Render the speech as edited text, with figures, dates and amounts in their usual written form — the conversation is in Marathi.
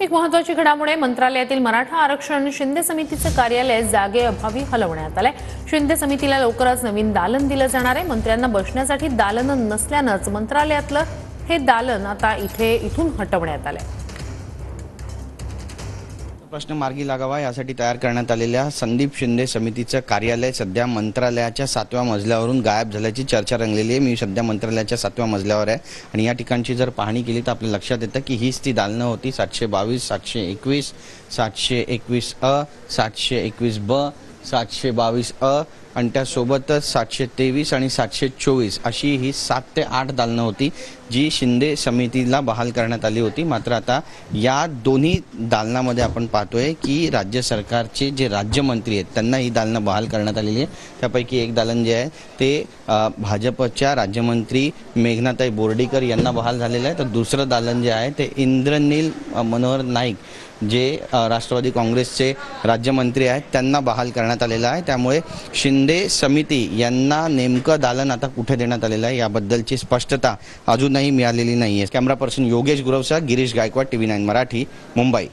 एक महत्त्वाची घडामोड आहे। मंत्रालयातील मराठा आरक्षण शिंदे समितीचे कार्यालय जागेअभावी हलवण्यात आले। शिंदे समितीला लवकरच नवीन दालन दिलं जाणार आहे। मंत्र्यांना बसण्यासाठी दालन नसल्यानंच मंत्रालयातलं हे दालन आता इथून हटवण्यात आलंय। प्रश्न मार्गी लागावा यासाठी तयार करण्यात आलेल्या संदीप शिंदे समितीचं कार्यालय सध्या मंत्रालयाच्या 7व्या मजल्यावरून गायब झाल्याची चर्चा रंगलेली आहे। मी सध्या मंत्रालयाच्या 7व्या मजल्यावर आहे आणि या ठिकाणची जर पाहणी केली तर आपल्या लक्षात येतं की हीच ती दालनं होती। 722, 721, 721 अ, 721 ब, 722 अ आणि त्यासोबतच 723 आणि 724 अशी ही 7 ते 8 दालनं होती जी शिंदे समितीला बहाल करण्यात आली होती। मात्र आता या दोन्ही दालनामध्ये आपण पाहतोय की राज्य सरकारचे जे राज्यमंत्री आहेत त्यांना ही दालनं बहाल करण्यात आलेली आहे। त्यापैकी एक दालन जे आहे ते भाजपच्या राज्यमंत्री मेघनाताई बोर्डीकर यांना बहाल झालेलं आहे, तर दुसरं दालन जे आहे ते इंद्रनील मनोहर नाईक जे राष्ट्रवादी काँग्रेसचे राज्यमंत्री आहेत त्यांना बहाल करण्यात आलेलं आहे। त्यामुळे शिंदे समिती यांना नेमकं दालन आता कुठे देण्यात आलेलं आहे याबद्दलची स्पष्टता अजूनही मिळालेली नाहीये। कॅमेरा पर्सन योगेश गुरवसा, गिरीश गायकवाड, TV9 मराठी, मुंबई।